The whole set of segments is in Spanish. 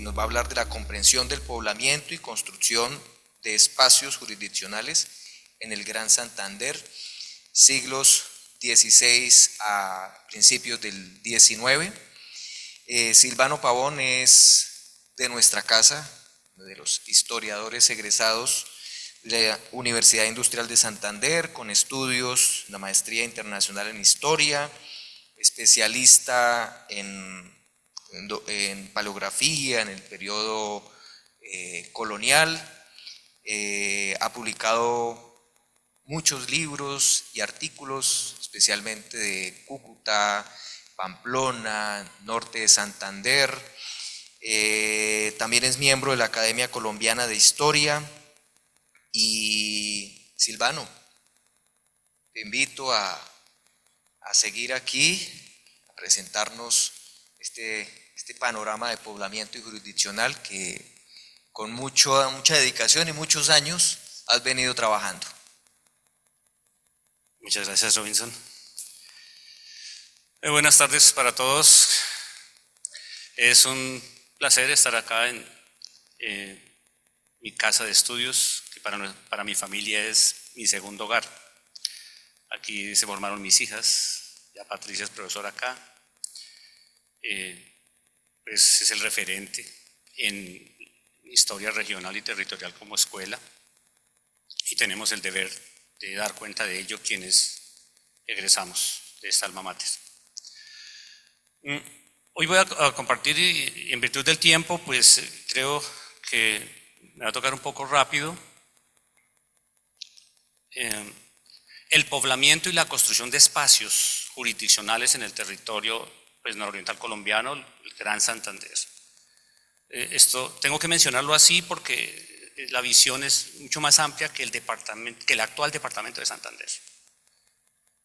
nos va a hablar de la comprensión del poblamiento y construcción de espacios jurisdiccionales en el Gran Santander, siglos XVI a principios del XIX. Silvano Pavón es de nuestra casa, de los historiadores egresados de la Universidad Industrial de Santander, con estudios, la maestría internacional en historia, especialista en paleografía, en el periodo colonial, ha publicado muchos libros y artículos, especialmente de Cúcuta, Pamplona, norte de Santander. También es miembro de la Academia Colombiana de Historia. Y Silvano, te invito a seguir aquí, a presentarnos este panorama de poblamiento y jurisdiccional que con mucha dedicación y muchos años has venido trabajando. Muchas gracias, Robinson. Buenas tardes para todos. Es un placer estar acá en mi casa de estudios, que para mi familia es mi segundo hogar. Aquí se formaron mis hijas, ya Patricia es profesora acá, pues es el referente en historia regional y territorial como escuela, y tenemos el deber de dar cuenta de ello quienes egresamos de esta alma mater. Hoy voy a compartir, y en virtud del tiempo, pues creo que me va a tocar un poco rápido, el poblamiento y la construcción de espacios jurisdiccionales en el territorio pues, nororiental colombiano, el Gran Santander. Esto tengo que mencionarlo así porque la visión es mucho más amplia que el actual departamento de Santander.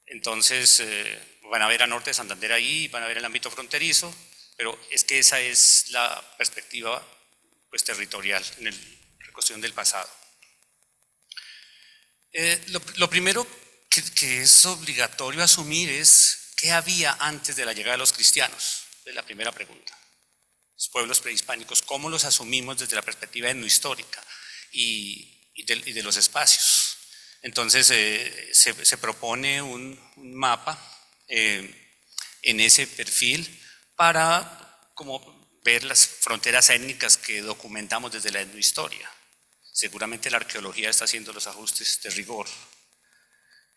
Entonces van a ver a norte de Santander ahí, van a ver el ámbito fronterizo, pero es que esa es la perspectiva pues, territorial en la cuestión del pasado. Lo primero que es obligatorio asumir es qué había antes de la llegada de los cristianos, es la primera pregunta. Los pueblos prehispánicos, ¿cómo los asumimos desde la perspectiva etnohistórica y de los espacios? Entonces se propone un mapa en ese perfil para como ver las fronteras étnicas que documentamos desde la etnohistoria. Seguramente la arqueología está haciendo los ajustes de rigor.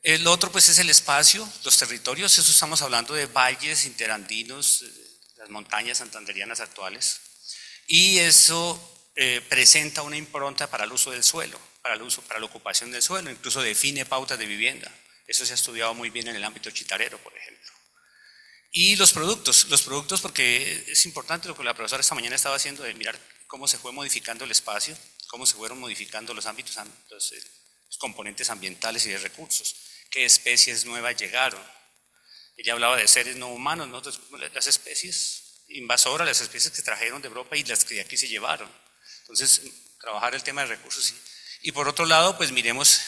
El otro pues es el espacio, los territorios, eso estamos hablando de valles interandinos, las montañas santanderianas actuales, y eso presenta una impronta para el uso del suelo, para la ocupación del suelo, incluso define pautas de vivienda. Eso se ha estudiado muy bien en el ámbito chitarero, por ejemplo. Y los productos porque es importante lo que la profesora esta mañana estaba haciendo de mirar cómo se fue modificando el espacio, cómo se fueron modificando los ámbitos, los componentes ambientales y de recursos, qué especies nuevas llegaron. Ella hablaba de seres no humanos, ¿no? Las especies invasoras, las especies que trajeron de Europa y las que de aquí se llevaron. Entonces, trabajar el tema de recursos. Y por otro lado, pues miremos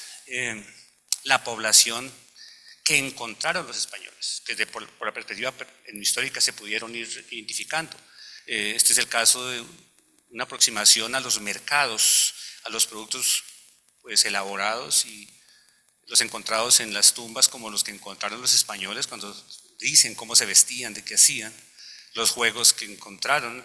la población que encontraron los españoles, que por la perspectiva histórica se pudieron ir identificando. Este es el caso de una aproximación a los mercados, a los productos pues, elaborados y los encontrados en las tumbas como los que encontraron los españoles cuando dicen cómo se vestían, de qué hacían, los juegos que encontraron,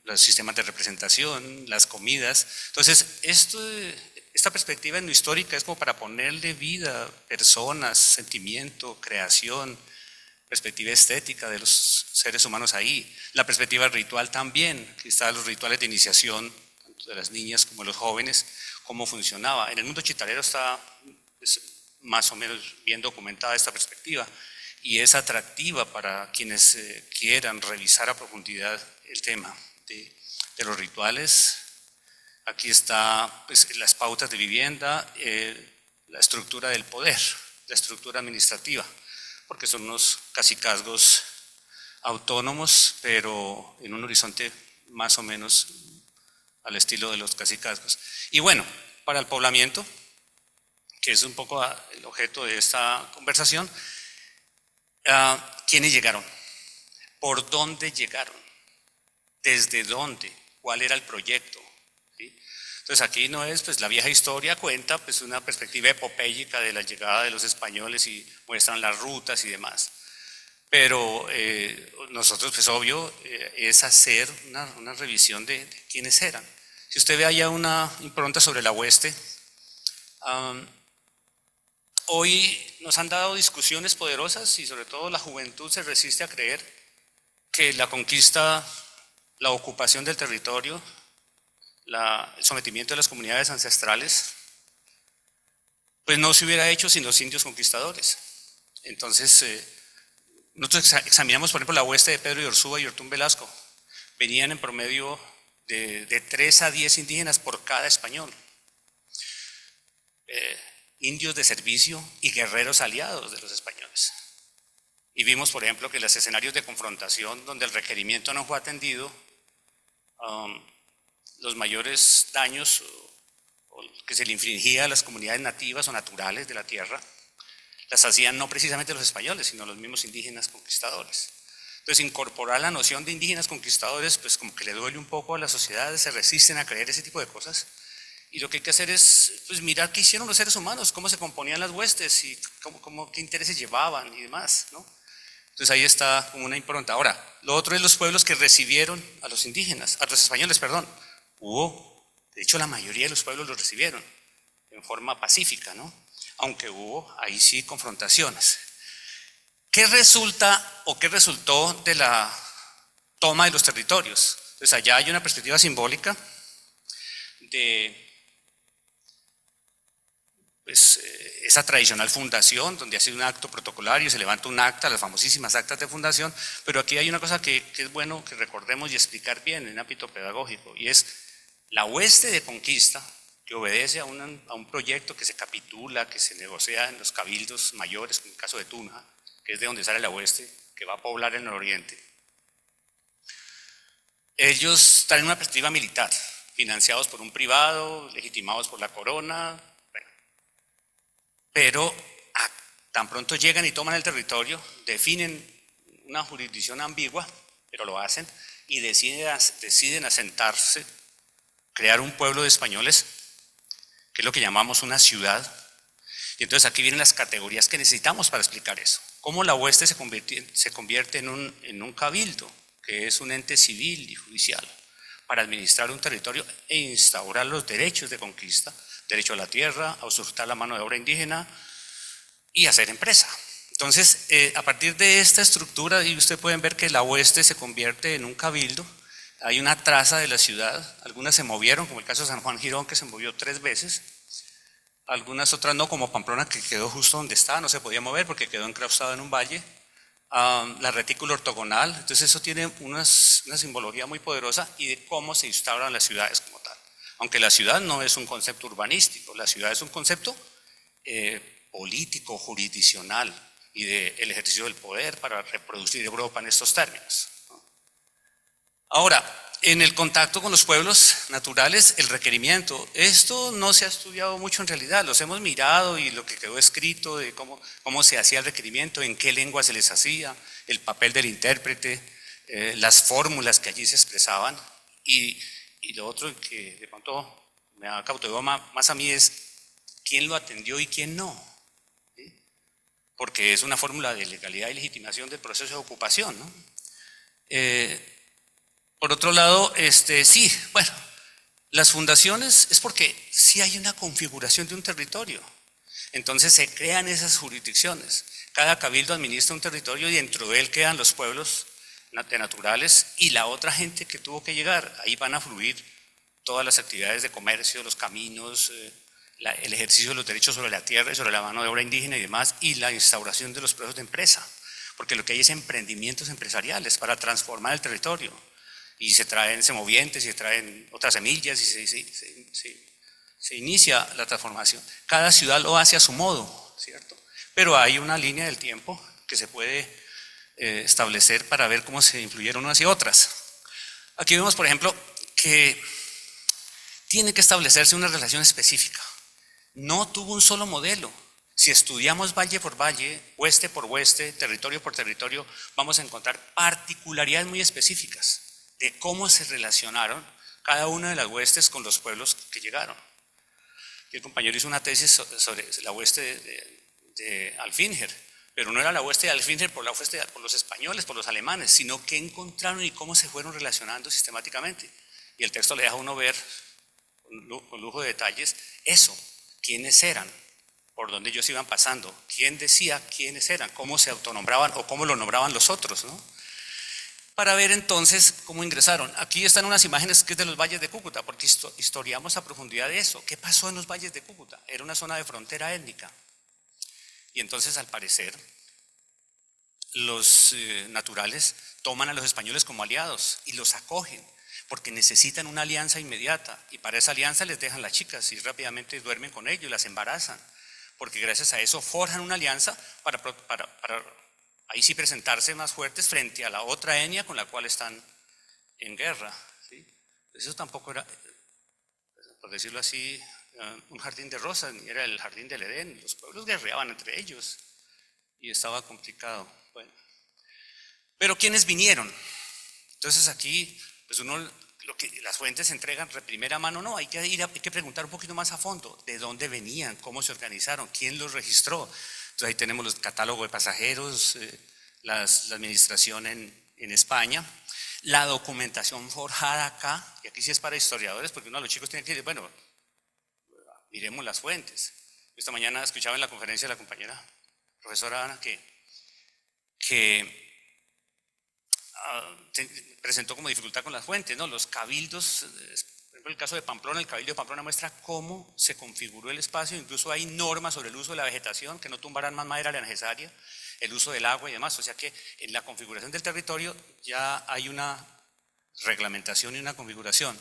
los sistemas de representación, las comidas. Entonces, esta perspectiva etnohistórica es como para ponerle vida, personas, sentimiento, creación, perspectiva estética de los seres humanos ahí. La perspectiva ritual también, que están los rituales de iniciación, tanto de las niñas como de los jóvenes, cómo funcionaba. En el mundo chitarero está más o menos bien documentada esta perspectiva y es atractiva para quienes quieran revisar a profundidad el tema de los rituales. Aquí está pues, las pautas de vivienda, la estructura del poder, la estructura administrativa, porque son unos cacicazgos autónomos, pero en un horizonte más o menos al estilo de los cacicazgos. Y bueno, para el poblamiento, que es un poco el objeto de esta conversación, ¿quiénes llegaron? ¿Por dónde llegaron? ¿Desde dónde? ¿Cuál era el proyecto? ¿Sí? Entonces aquí no es, pues la vieja historia cuenta pues una perspectiva epopéyica de la llegada de los españoles y muestran las rutas y demás. Pero nosotros, pues obvio, es hacer una revisión de quiénes eran. Si usted ve allá una impronta sobre la hueste, hoy nos han dado discusiones poderosas y sobre todo la juventud se resiste a creer que la conquista, la ocupación del territorio, el sometimiento de las comunidades ancestrales, pues no se hubiera hecho sin los indios conquistadores. Entonces, nosotros examinamos, por ejemplo, la hueste de Pedro de Orzúa y Ortún Velasco. Venían en promedio de 3 a 10 indígenas por cada español. Indios de servicio y guerreros aliados de los españoles. Y vimos, por ejemplo, que los escenarios de confrontación donde el requerimiento no fue atendido, los mayores daños que se le infringía a las comunidades nativas o naturales de la tierra, las hacían no precisamente los españoles, sino los mismos indígenas conquistadores. Entonces, incorporar la noción de indígenas conquistadores, pues como que le duele un poco a la sociedad, se resisten a creer ese tipo de cosas. Y lo que hay que hacer es pues, mirar qué hicieron los seres humanos, cómo se componían las huestes y qué intereses llevaban y demás, ¿no? Entonces ahí está como una impronta. Ahora, lo otro es los pueblos que recibieron a los indígenas, a los españoles, perdón. De hecho la mayoría de los pueblos los recibieron en forma pacífica, ¿no? Aunque hubo ahí sí confrontaciones. ¿Qué resulta o qué resultó de la toma de los territorios? Entonces allá hay una perspectiva simbólica de pues, esa tradicional fundación, donde ha sido un acto protocolario, se levanta un acta, las famosísimas actas de fundación, pero aquí hay una cosa que es bueno que recordemos y explicar bien en ámbito pedagógico, y es la hueste de conquista, que obedece a un proyecto que se capitula, que se negocia en los cabildos mayores, como el caso de Tunja, que es de donde sale la hueste, que va a poblar el nororiente. Ellos traen una perspectiva militar, financiados por un privado, legitimados por la corona, bueno. Pero tan pronto llegan y toman el territorio, definen una jurisdicción ambigua, pero lo hacen, y deciden asentarse, crear un pueblo de españoles, que es lo que llamamos una ciudad. Y entonces aquí vienen las categorías que necesitamos para explicar eso. Cómo la hueste se convierte en un cabildo, que es un ente civil y judicial, para administrar un territorio e instaurar los derechos de conquista, derecho a la tierra, a usurpar la mano de obra indígena y hacer empresa. Entonces, a partir de esta estructura, y ustedes pueden ver que la hueste se convierte en un cabildo, hay una traza de la ciudad, algunas se movieron, como el caso de San Juan Girón, que se movió 3 veces, algunas otras no, como Pamplona, que quedó justo donde estaba, no se podía mover porque quedó enclausado en un valle, la retícula ortogonal, entonces eso tiene una simbología muy poderosa y de cómo se instauran las ciudades como tal. Aunque la ciudad no es un concepto urbanístico, la ciudad es un concepto político, jurisdiccional y del ejercicio del poder para reproducir Europa en estos términos. Ahora, en el contacto con los pueblos naturales, el requerimiento, esto no se ha estudiado mucho en realidad, los hemos mirado y lo que quedó escrito de cómo se hacía el requerimiento, en qué lengua se les hacía, el papel del intérprete, las fórmulas que allí se expresaban, y lo otro que de pronto me ha cautivado más a mí es quién lo atendió y quién no, ¿sí? Porque es una fórmula de legalidad y legitimación del proceso de ocupación, ¿no? Por otro lado, sí, bueno, las fundaciones es porque sí hay una configuración de un territorio, entonces se crean esas jurisdicciones, cada cabildo administra un territorio y dentro de él quedan los pueblos naturales y la otra gente que tuvo que llegar, ahí van a fluir todas las actividades de comercio, los caminos, el ejercicio de los derechos sobre la tierra y sobre la mano de obra indígena y demás, y la instauración de los procesos de empresa, porque lo que hay es emprendimientos empresariales para transformar el territorio. Y se traen semovientes y se traen otras semillas y se inicia la transformación. Cada ciudad lo hace a su modo, ¿cierto? Pero hay una línea del tiempo que se puede establecer para ver cómo se influyeron unas y otras. Aquí vemos, por ejemplo, que tiene que establecerse una relación específica. No tuvo un solo modelo. Si estudiamos valle por valle, hueste por hueste, territorio por territorio, vamos a encontrar particularidades muy específicas de cómo se relacionaron cada una de las huestes con los pueblos que llegaron. Y el compañero hizo una tesis sobre la hueste de Alfinger, pero no era la hueste de Alfinger por los españoles, por los alemanes, sino que encontraron y cómo se fueron relacionando sistemáticamente. Y el texto le deja a uno ver con lujo de detalles eso, quiénes eran, por dónde ellos iban pasando, quién decía quiénes eran, cómo se autonombraban o cómo lo nombraban los otros, ¿no? Para ver entonces cómo ingresaron. Aquí están unas imágenes que es de los valles de Cúcuta, porque historiamos a profundidad de eso. ¿Qué pasó en los valles de Cúcuta? Era una zona de frontera étnica. Y entonces, al parecer, los naturales toman a los españoles como aliados y los acogen, porque necesitan una alianza inmediata. Y para esa alianza les dejan las chicas y rápidamente duermen con ellos, las embarazan, porque gracias a eso forjan una alianza para ahí sí presentarse más fuertes frente a la otra etnia con la cual están en guerra, ¿sí? Eso tampoco era, por decirlo así, un jardín de rosas, ni era el jardín del Edén. Los pueblos guerreaban entre ellos y estaba complicado. Bueno, pero ¿quiénes vinieron? Entonces aquí, pues las fuentes se entregan de primera mano, no, hay que preguntar un poquito más a fondo, de dónde venían, cómo se organizaron, quién los registró. Entonces ahí tenemos los catálogos de pasajeros, la administración en España, la documentación forjada acá, y aquí sí es para historiadores, porque uno de los chicos tiene que decir, bueno, miremos las fuentes. Esta mañana escuchaba en la conferencia de la compañera profesora Ana que presentó como dificultad con las fuentes, ¿no? Los cabildos, por ejemplo, el caso de Pamplona, el cabildo de Pamplona muestra cómo se configuró el espacio, incluso hay normas sobre el uso de la vegetación, que no tumbarán más madera de la necesaria, el uso del agua y demás, o sea que en la configuración del territorio ya hay una reglamentación y una configuración.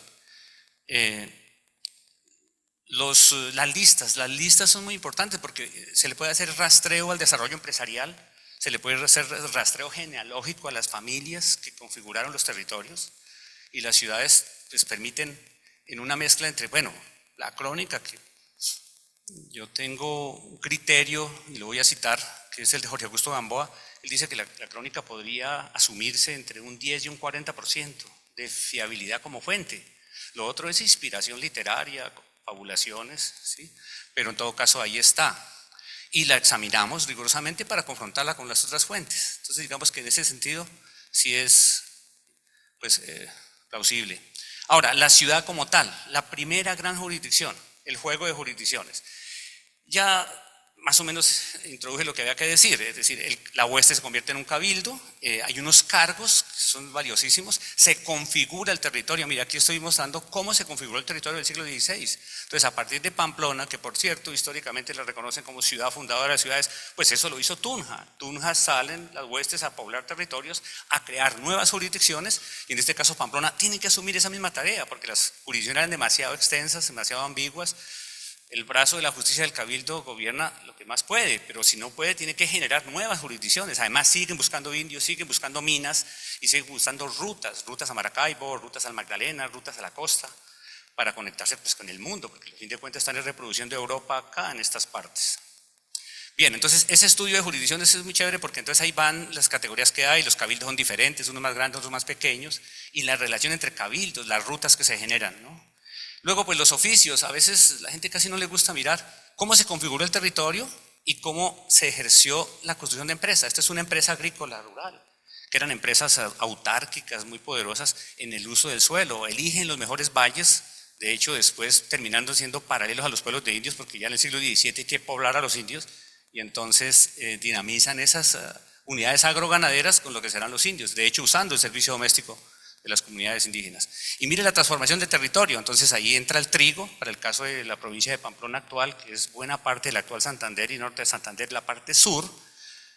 Las listas son muy importantes porque se le puede hacer rastreo al desarrollo empresarial, se le puede hacer rastreo genealógico a las familias que configuraron los territorios, y las ciudades pues permiten en una mezcla entre, bueno, la crónica, que yo tengo un criterio y lo voy a citar, que es el de Jorge Augusto Gamboa. Él dice que la crónica podría asumirse entre un 10 y un 40% de fiabilidad como fuente. Lo otro es inspiración literaria, fabulaciones, ¿sí? Pero en todo caso ahí está. Y la examinamos rigurosamente para confrontarla con las otras fuentes. Entonces digamos que en ese sentido sí es pues, plausible. Ahora, la ciudad como tal, la primera gran jurisdicción, el juego de jurisdicciones. Ya más o menos introduje lo que había que decir, es decir, la hueste se convierte en un cabildo, hay unos cargos que son valiosísimos, se configura el territorio. Mira, aquí estoy mostrando cómo se configuró el territorio del siglo XVI. Entonces, a partir de Pamplona, que por cierto, históricamente la reconocen como ciudad fundadora de ciudades, pues eso lo hizo Tunja. Tunja salen las huestes a poblar territorios, a crear nuevas jurisdicciones, y en este caso Pamplona tiene que asumir esa misma tarea, porque las jurisdicciones eran demasiado extensas, demasiado ambiguas. El brazo de la justicia del cabildo gobierna lo que más puede, pero si no puede, tiene que generar nuevas jurisdicciones. Además, siguen buscando indios, siguen buscando minas y siguen buscando rutas a Maracaibo, rutas al Magdalena, rutas a la costa, para conectarse pues, con el mundo, porque al fin de cuentas están reproduciendo Europa acá en estas partes. Bien, entonces ese estudio de jurisdicciones es muy chévere porque entonces ahí van las categorías que hay, los cabildos son diferentes, unos más grandes, otros más pequeños, y la relación entre cabildos, las rutas que se generan, ¿no? Luego, pues los oficios, a veces la gente casi no le gusta mirar cómo se configuró el territorio y cómo se ejerció la construcción de empresas. Esta es una empresa agrícola rural, que eran empresas autárquicas muy poderosas en el uso del suelo, eligen los mejores valles, de hecho después terminando siendo paralelos a los pueblos de indios, porque ya en el siglo XVII hay que poblar a los indios, y entonces dinamizan esas unidades agroganaderas con lo que serán los indios, de hecho usando el servicio doméstico de las comunidades indígenas. Y mire la transformación de territorio, entonces ahí entra el trigo, para el caso de la provincia de Pamplona actual, que es buena parte del actual Santander y norte de Santander, la parte sur,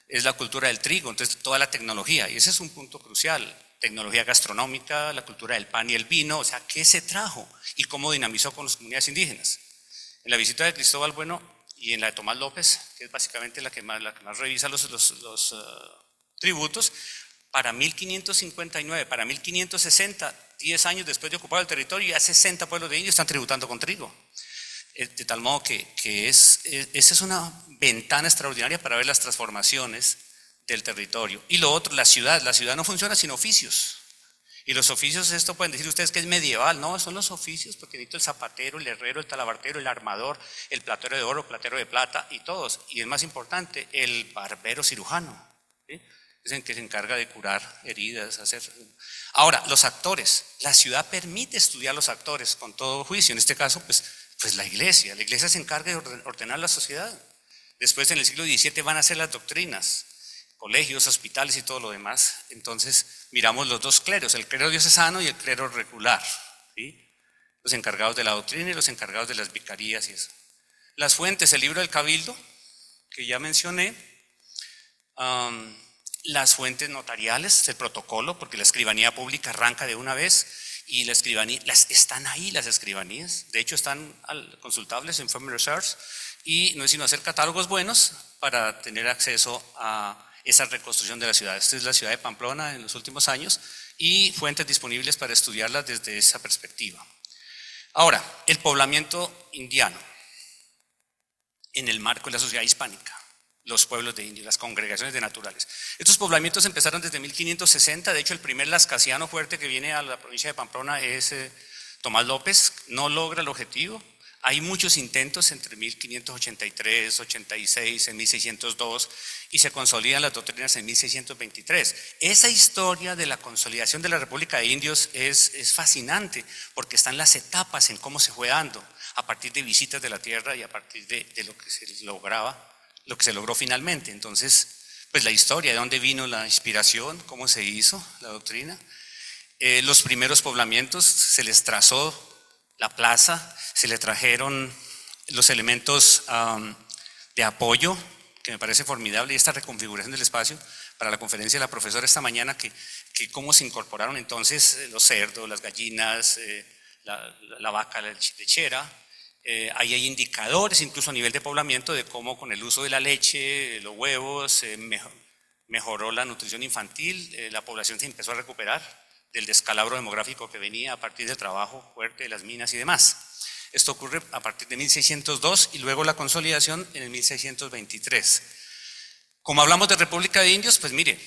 es la cultura del trigo, entonces toda la tecnología, y ese es un punto crucial, tecnología gastronómica, la cultura del pan y el vino, o sea, ¿qué se trajo y cómo dinamizó con las comunidades indígenas? En la visita de Cristóbal Bueno y en la de Tomás López, que es básicamente la que más revisa los tributos, para 1559, para 1560, 10 años después de ocupar el territorio, ya 60 pueblos de indios están tributando con trigo. De tal modo que esa es una ventana extraordinaria para ver las transformaciones del territorio. Y lo otro, la ciudad no funciona sin oficios. Y los oficios, esto pueden decir ustedes que es medieval, no, son los oficios, porque necesito el zapatero, el herrero, el talabartero, el armador, el platero de oro, platero de plata y todos. Y es más importante, el barbero cirujano, ¿sí? Es el que se encarga de curar heridas, hacer... Ahora, los actores, la ciudad permite estudiar los actores con todo juicio, en este caso, pues la iglesia se encarga de ordenar la sociedad. Después, en el siglo XVII van a ser las doctrinas, colegios, hospitales y todo lo demás. Entonces miramos los dos cleros, el clero diocesano y el clero regular, ¿sí? Los encargados de la doctrina y los encargados de las vicarías y eso. Las fuentes, el libro del Cabildo, que ya mencioné, las fuentes notariales, el protocolo, porque la escribanía pública arranca de una vez y la escribanía, están ahí las escribanías, de hecho están consultables en Family Research, y no es sino hacer catálogos buenos para tener acceso a esa reconstrucción de la ciudad. Esta es la ciudad de Pamplona en los últimos años y fuentes disponibles para estudiarlas desde esa perspectiva. Ahora, el poblamiento indiano en el marco de la sociedad hispánica, los pueblos de indios, las congregaciones de naturales. Estos poblamientos empezaron desde 1560, de hecho el primer lascasiano fuerte que viene a la provincia de Pamplona es Tomás López, no logra el objetivo. Hay muchos intentos entre 1583, 86, en 1602 y se consolidan las doctrinas en 1623. Esa historia de la consolidación de la República de Indios es fascinante porque están las etapas en cómo se fue dando a partir de visitas de la tierra y a partir de lo que se lograba, lo que se logró finalmente. Entonces, pues la historia, de dónde vino la inspiración, cómo se hizo la doctrina. Los primeros poblamientos se les trazó la plaza, se le trajeron los elementos de apoyo, que me parece formidable, y esta reconfiguración del espacio. Para la conferencia de la profesora esta mañana, que cómo se incorporaron entonces los cerdos, las gallinas, la vaca lechera. Ahí hay indicadores, incluso a nivel de poblamiento, de cómo con el uso de la leche, los huevos, mejoró la nutrición infantil, la población se empezó a recuperar del descalabro demográfico que venía a partir del trabajo fuerte de las minas y demás. Esto ocurre a partir de 1602 y luego la consolidación en el 1623. Como hablamos de República de Indios, pues mire,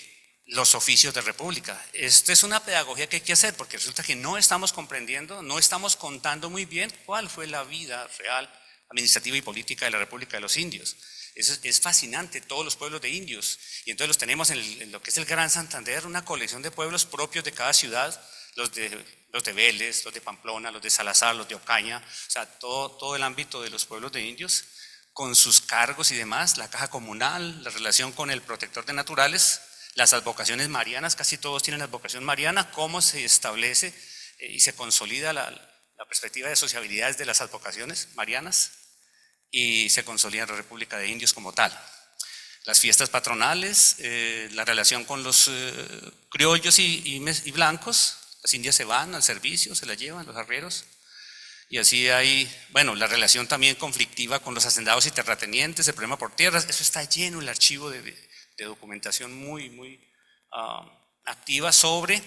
los oficios de República. Esta es una pedagogía que hay que hacer porque resulta que no estamos comprendiendo, no estamos contando muy bien cuál fue la vida real, administrativa y política de la República de los Indios. Es fascinante, todos los pueblos de indios, y entonces los tenemos en lo que es el Gran Santander, una colección de pueblos propios de cada ciudad, los de Vélez, los de Pamplona, los de Salazar, los de Ocaña, o sea, todo el ámbito de los pueblos de indios, con sus cargos y demás, la caja comunal, la relación con el protector de naturales, las advocaciones marianas, casi todos tienen advocación mariana, cómo se establece y se consolida la perspectiva de sociabilidades de las advocaciones marianas, y se consolida la República de Indios como tal. Las fiestas patronales, la relación con los criollos y blancos, las indias se van al servicio, se las llevan los arrieros, y así hay, bueno, la relación también conflictiva con los hacendados y terratenientes, el problema por tierras, eso está lleno el archivo de documentación muy activa sobre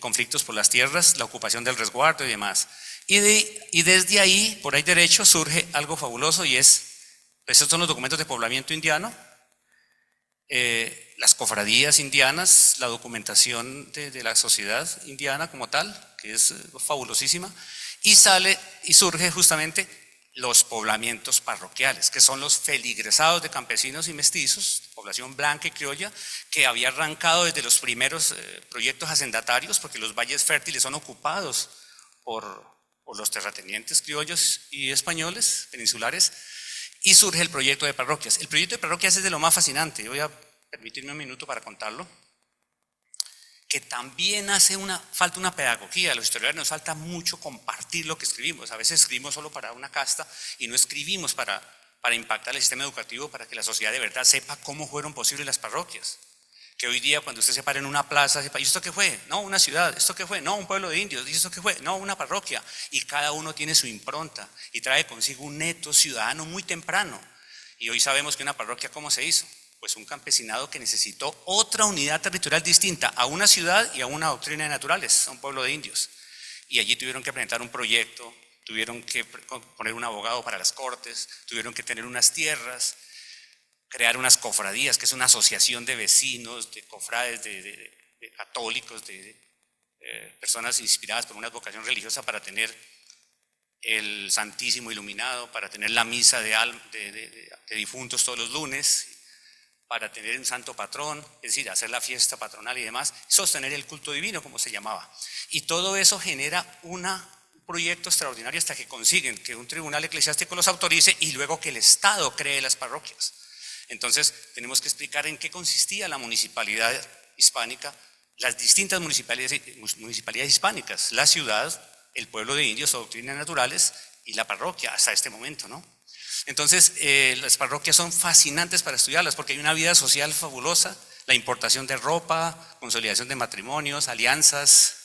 conflictos por las tierras, la ocupación del resguardo y demás. Y desde ahí, por ahí derecho, surge algo fabuloso y estos son los documentos de poblamiento indiano, las cofradías indianas, la documentación de la sociedad indiana como tal, que es fabulosísima, y surge justamente los poblamientos parroquiales, que son los feligresados de campesinos y mestizos, población blanca y criolla, que había arrancado desde los primeros proyectos hacendatarios, porque los valles fértiles son ocupados por los terratenientes criollos y españoles, peninsulares, y surge el proyecto de parroquias. El proyecto de parroquias es de lo más fascinante, voy a permitirme un minuto para contarlo, que también falta una pedagogía. A los historiadores nos falta mucho compartir lo que escribimos. A veces escribimos solo para una casta y no escribimos para impactar el sistema educativo, para que la sociedad de verdad sepa cómo fueron posibles las parroquias. Que hoy día cuando usted se para en una plaza, sepa, ¿y esto qué fue? No, una ciudad. ¿Esto qué fue? No, un pueblo de indios. ¿Y esto qué fue? No, una parroquia. Y cada uno tiene su impronta y trae consigo un neto ciudadano muy temprano. Y hoy sabemos que una parroquia, ¿cómo se hizo? Pues un campesinado que necesitó otra unidad territorial distinta a una ciudad y a una doctrina de naturales, a un pueblo de indios. Y allí tuvieron que presentar un proyecto, tuvieron que poner un abogado para las cortes, tuvieron que tener unas tierras, crear unas cofradías, que es una asociación de vecinos, de cofrades, de católicos, de personas inspiradas por una vocación religiosa para tener el Santísimo iluminado, para tener la misa de difuntos todos los lunes, para tener un santo patrón, es decir, hacer la fiesta patronal y demás, sostener el culto divino, como se llamaba. Y todo eso genera un proyecto extraordinario hasta que consiguen que un tribunal eclesiástico los autorice y luego que el Estado cree las parroquias. Entonces, tenemos que explicar en qué consistía la municipalidad hispánica, las distintas municipalidades hispánicas, la ciudad, el pueblo de indios o doctrinas naturales y la parroquia hasta este momento, ¿no? Entonces, las parroquias son fascinantes para estudiarlas porque hay una vida social fabulosa, la importación de ropa, consolidación de matrimonios, alianzas,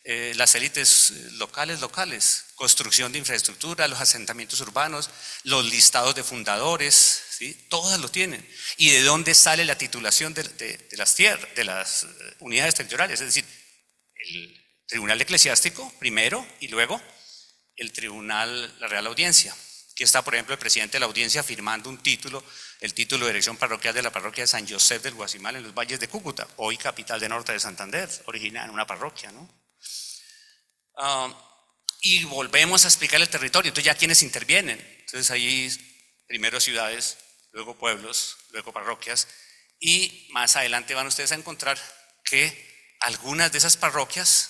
las élites locales, construcción de infraestructura, los asentamientos urbanos, los listados de fundadores, ¿sí? Todas lo tienen. ¿Y de dónde sale la titulación de las tierras, de las unidades territoriales? Es decir, el tribunal eclesiástico primero y luego el tribunal, la Real Audiencia. Aquí está, por ejemplo, el presidente de la audiencia firmando un título, el título de dirección parroquial de la parroquia de San José del Guasimal en los valles de Cúcuta, hoy capital de norte de Santander, original en una parroquia, ¿no? Y volvemos a explicar el territorio, entonces ya quienes intervienen, entonces ahí primero ciudades, luego pueblos, luego parroquias, y más adelante van ustedes a encontrar que algunas de esas parroquias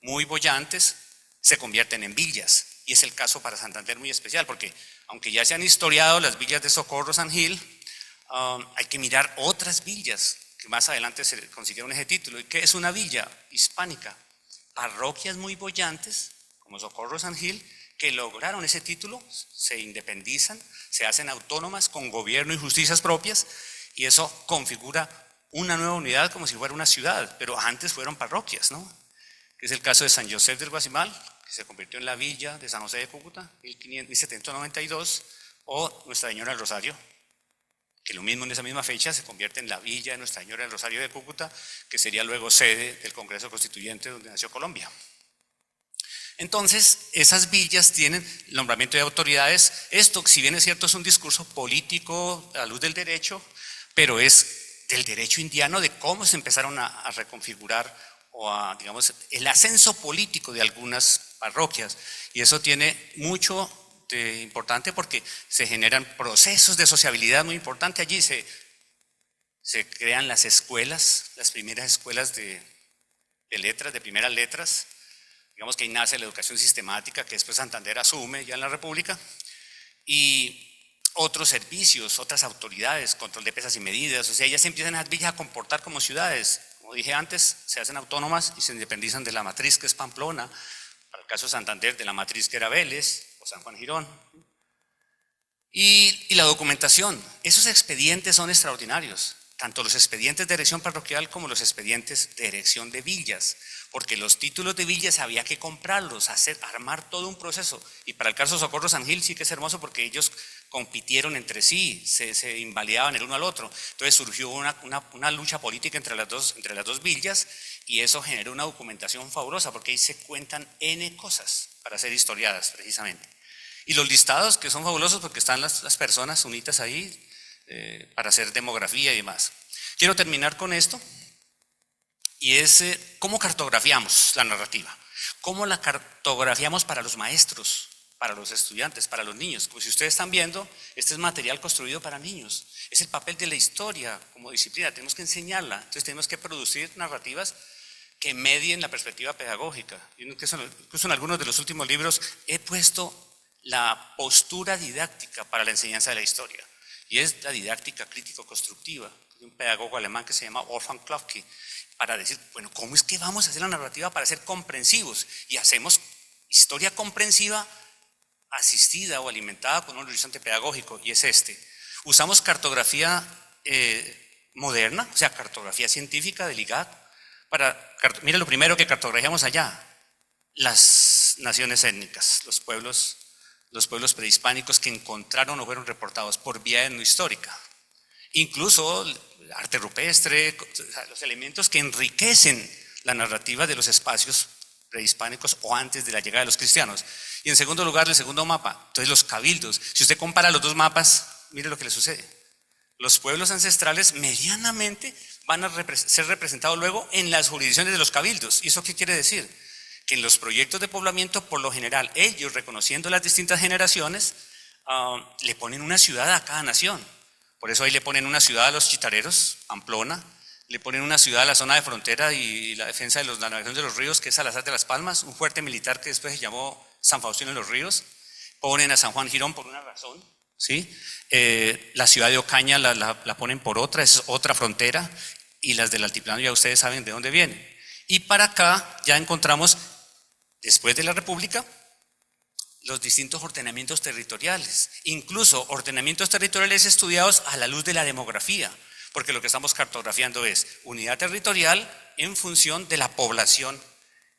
muy bollantes se convierten en villas. Y es el caso para Santander muy especial, porque aunque ya se han historiado las villas de Socorro, San Gil, hay que mirar otras villas que más adelante se consiguieron ese título. ¿Y qué es una villa hispánica? Parroquias muy bollantes, como Socorro, San Gil, que lograron ese título, se independizan, se hacen autónomas con gobierno y justicias propias, y eso configura una nueva unidad como si fuera una ciudad, pero antes fueron parroquias, ¿no? Que es el caso de San José del Guasimal, que se convirtió en la villa de San José de Cúcuta, 1792, o Nuestra Señora del Rosario, que lo mismo en esa misma fecha se convierte en la villa de Nuestra Señora del Rosario de Cúcuta, que sería luego sede del Congreso Constituyente donde nació Colombia. Entonces, esas villas tienen nombramiento de autoridades. Esto, si bien es cierto, es un discurso político a la luz del derecho, pero es del derecho indiano de cómo se empezaron a reconfigurar o a, digamos, el ascenso político de algunas parroquias. Y eso tiene mucho de importante porque se generan procesos de sociabilidad muy importantes allí. Se crean las escuelas, las primeras escuelas de letras, de primeras letras. Digamos que ahí nace la educación sistemática que después Santander asume ya en la República. Y otros servicios, otras autoridades, control de pesas y medidas. O sea, ellas empiezan a villas a comportar como ciudades. Como dije antes, se hacen autónomas y se independizan de la matriz que es Pamplona, para el caso de Santander, de la matriz que era Vélez o San Juan Girón. Y la documentación, esos expedientes son extraordinarios, tanto los expedientes de erección parroquial como los expedientes de erección de villas, porque los títulos de villas había que comprarlos, armar todo un proceso. Y para el caso de Socorro San Gil sí que es hermoso porque ellos compitieron entre sí, se invalidaban el uno al otro. Entonces surgió una lucha política entre las dos villas y eso generó una documentación fabulosa porque ahí se cuentan N cosas para ser historiadas precisamente. Y los listados que son fabulosos porque están las personas unitas ahí para hacer demografía y demás. Quiero terminar con esto y es cómo cartografiamos la narrativa, cómo la cartografiamos para los maestros, para los estudiantes, para los niños. Como si ustedes están viendo, este es material construido para niños. Es el papel de la historia como disciplina, tenemos que enseñarla. Entonces tenemos que producir narrativas que medien la perspectiva pedagógica. Incluso en algunos de los últimos libros he puesto la postura didáctica para la enseñanza de la historia. Y es la didáctica crítico-constructiva, de un pedagogo alemán que se llama Wolfgang Klofke, para decir, bueno, ¿cómo es que vamos a hacer la narrativa para ser comprensivos? Y hacemos historia comprensiva asistida o alimentada con un horizonte pedagógico, y es este. Usamos cartografía moderna, o sea, cartografía científica del IGAD, mire lo primero que cartografiamos allá, las naciones étnicas, los pueblos prehispánicos que encontraron o fueron reportados por vía etnohistórica. Incluso arte rupestre, los elementos que enriquecen la narrativa de los espacios prehispánicos o antes de la llegada de los cristianos. Y en segundo lugar, el segundo mapa, entonces los cabildos. Si usted compara los dos mapas, mire lo que le sucede. Los pueblos ancestrales medianamente van a ser representados luego en las jurisdicciones de los cabildos. ¿Y eso qué quiere decir? Que en los proyectos de poblamiento, por lo general, ellos, reconociendo las distintas generaciones, le ponen una ciudad a cada nación. Por eso ahí le ponen una ciudad a los chitareros, Pamplona, le ponen una ciudad a la zona de frontera y la defensa de la navegación de los ríos, que es Salazar de las Palmas, un fuerte militar que después se llamó San Faustino de los Ríos. Ponen a San Juan Girón por una razón, ¿sí? La ciudad de Ocaña la ponen por otra, es otra frontera, y las del altiplano ya ustedes saben de dónde vienen. Y para acá ya encontramos, después de la República, los distintos ordenamientos territoriales, incluso ordenamientos territoriales estudiados a la luz de la demografía, porque lo que estamos cartografiando es unidad territorial en función de la población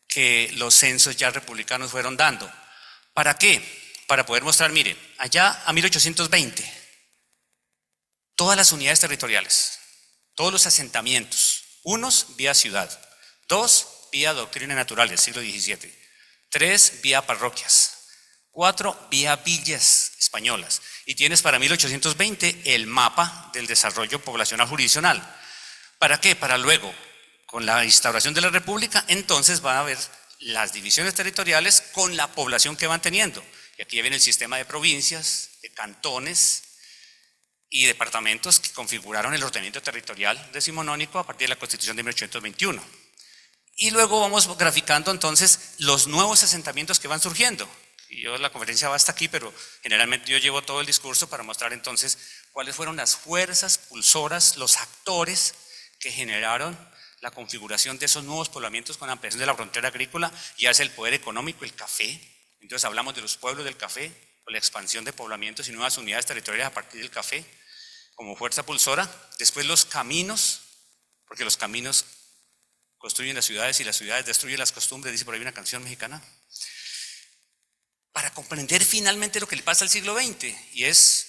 que los censos ya republicanos fueron dando. ¿Para qué? Para poder mostrar, mire, allá a 1820, todas las unidades territoriales, todos los asentamientos, unos vía ciudad, dos vía doctrina natural del siglo XVII, tres vía parroquias, 4 vía villas españolas, y tienes para 1820 el mapa del desarrollo poblacional jurisdiccional. ¿Para qué? Para luego, con la instauración de la República, entonces van a haber las divisiones territoriales con la población que van teniendo. Y aquí ya viene el sistema de provincias, de cantones y departamentos que configuraron el ordenamiento territorial decimonónico a partir de la Constitución de 1821. Y luego vamos graficando entonces los nuevos asentamientos que van surgiendo. Y la conferencia va hasta aquí, pero generalmente yo llevo todo el discurso para mostrar entonces cuáles fueron las fuerzas pulsoras, los actores que generaron la configuración de esos nuevos poblamientos con la ampliación de la frontera agrícola, ya es el poder económico, el café. Entonces hablamos de los pueblos del café, o la expansión de poblamientos y nuevas unidades territoriales a partir del café como fuerza pulsora. Después los caminos, porque los caminos construyen las ciudades y las ciudades destruyen las costumbres, dice por ahí una canción mexicana. Para comprender finalmente lo que le pasa al siglo XX, y es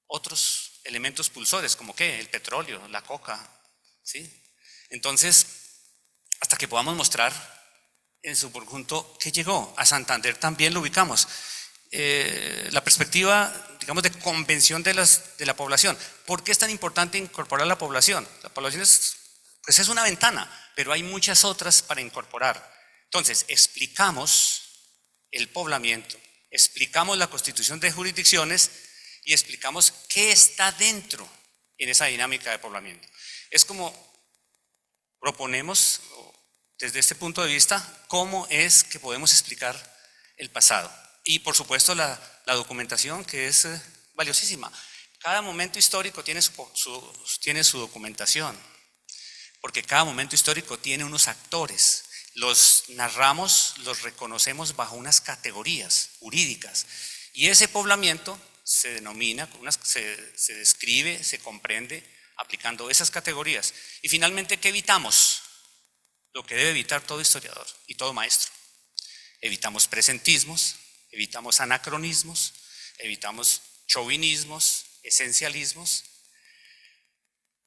otros elementos pulsores, como ¿qué? El petróleo, la coca, ¿sí? Entonces, hasta que podamos mostrar en su conjunto qué llegó. A Santander también lo ubicamos. La perspectiva, digamos, de convención de la población. ¿Por qué es tan importante incorporar la población? La población pues es una ventana, pero hay muchas otras para incorporar. Entonces, explicamos el poblamiento, explicamos la constitución de jurisdicciones y explicamos qué está dentro en esa dinámica de poblamiento. Es como proponemos, desde este punto de vista, cómo es que podemos explicar el pasado. Y por supuesto la documentación, que es valiosísima. Cada momento histórico tiene su documentación, porque cada momento histórico tiene unos actores. Los narramos, los reconocemos bajo unas categorías jurídicas, y ese poblamiento se denomina, se describe, se comprende aplicando esas categorías. Y finalmente, ¿qué evitamos? Lo que debe evitar todo historiador y todo maestro. Evitamos presentismos, evitamos anacronismos, evitamos chauvinismos, esencialismos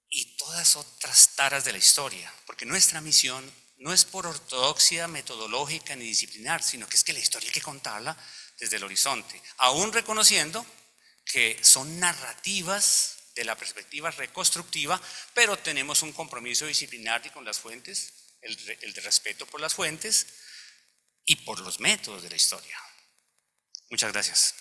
y todas otras taras de la historia, porque nuestra misión no es por ortodoxia metodológica ni disciplinar, sino que es que la historia hay que contarla desde el horizonte, aún reconociendo que son narrativas de la perspectiva reconstructiva, pero tenemos un compromiso disciplinario con las fuentes, el de respeto por las fuentes y por los métodos de la historia. Muchas gracias.